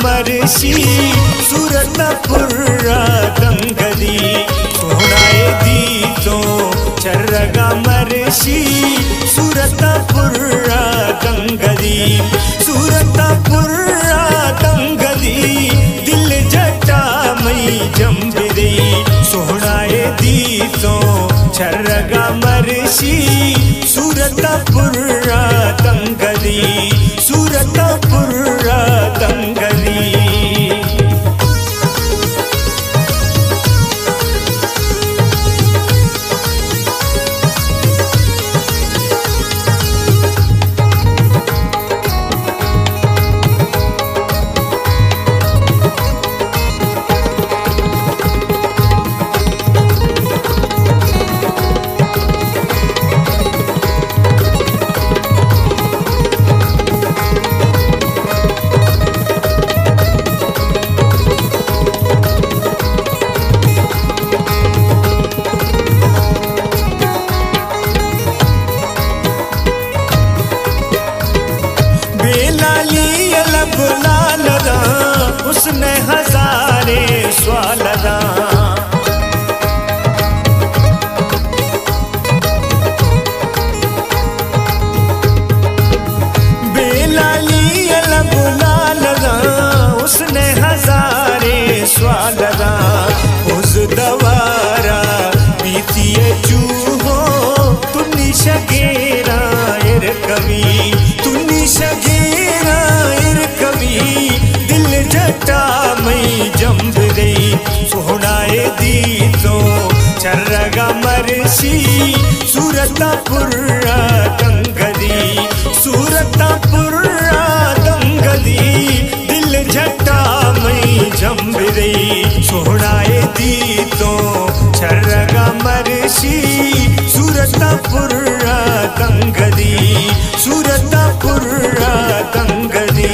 मरसी सूरतपुरा दंगदी सोहनाए दी तो चर्रगा मरसी सूरतपुरा दंगदी सूरतपुरा दंगदी दिल जटा मई जंबदी सोहनाए दी तो चर्रगा मरसी सूरतपुरा दंगदी सूरतपुरा दंगदी उसने हजारे स्वालदा बेलाली बुलालदा उसने हजारे स्वालदा उस दवारा बीतिए चूहो तुन्नी शगेरा एर कवि तुन्नी शगेरा एर कवि जटा मई जंब दई सोहनाए दी तो चर्रगा मरसी सूरतपुरा दंगदी सूरतपुरा दंगदी दिल जटा मई जंब दई सोहनाए दी तो चर्रगा मरसी सूरतपुरा दंगदी सूरतपुरा दंगदी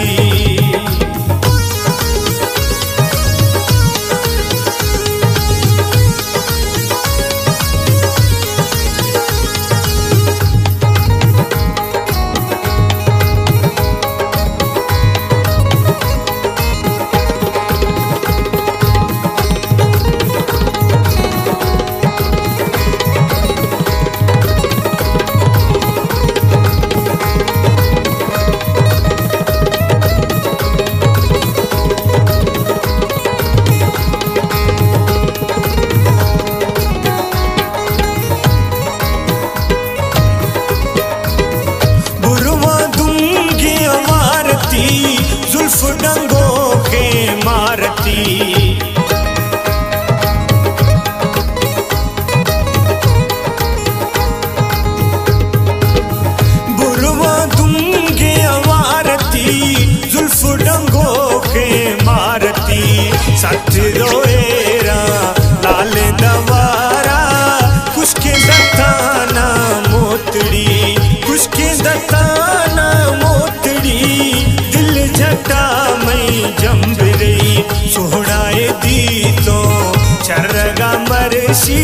जुल्फ डंगों के मारती बुरवा दूंगे अवारती जुल्फ डंगों के मारती सच रोएरा लाल दवारा कुछ के दत्ताना मोतड़ी कुछ के दत्ताना मोतड़ी जटा मई जंब रही सोहनाए दी तो चर्रगा मरसी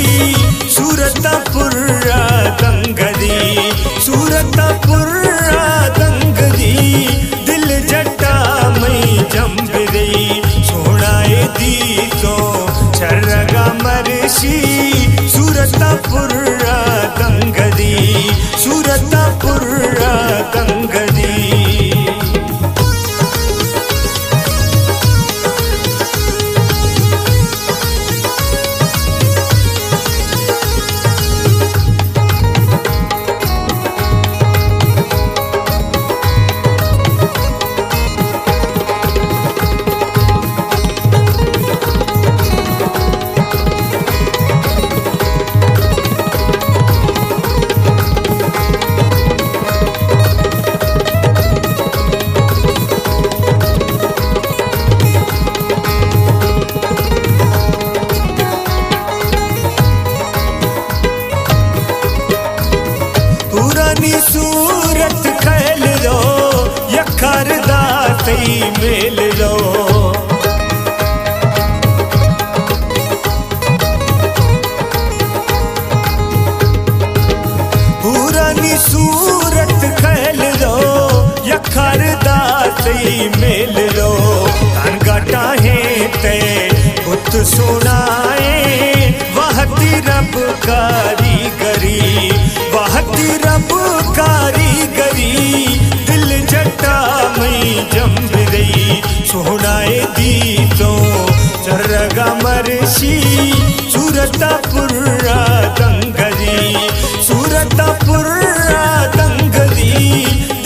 सूरतपुरा दंगदी सूरतपुरा दंगदी दिल जटा मई जंब रही सोहनाए दी तो चर्रगा मरसी सूरतपुरा दंगदी सूरतपुरा दंगदी कटाहे ते बुत सुनाए वहती रब कारीगरी वहती रब कारीगरी दिल जटा मई जंबरई सोहनाए दी तो चरगा मरसी सूरतपुरा दंगरी सूरतपुरा दंगरी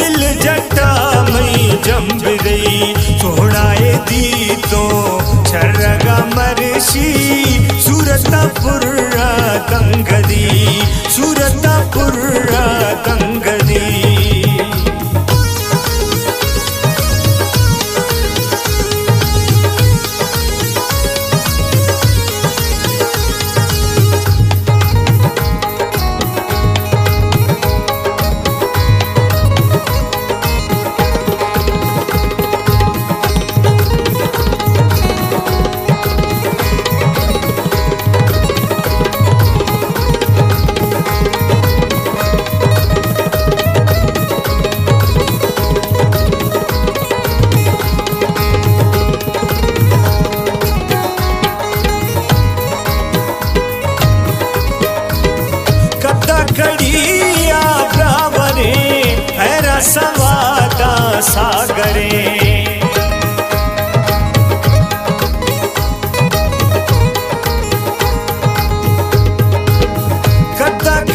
दिल जटा मई जंबरई सोहनाए दी तो चरगा मरसी सूरतपुरा दंगरी सूरतपुरा दंगरी कड़िया ब्रावरे हैरा सवादा सागरे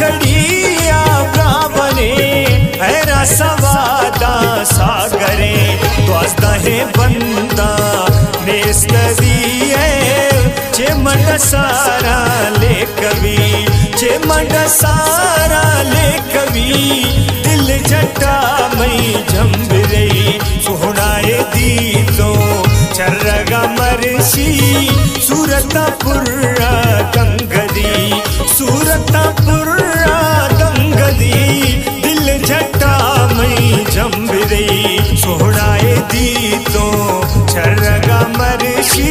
कड़िया ब्रावरे हैरा सवादा सागरे द्वास्ता है बंदा नेस्तरी है चे मन सारा ले कवि चे मन सारा ले कवि दिल जटा मई जंबरई सोहनाए दी तो चरगा मरसी सूरतपुरा दंगरी सूरतपुरा दंगरी दिल जटा मई जंबरई सोहनाए दी तो चरगा मरसी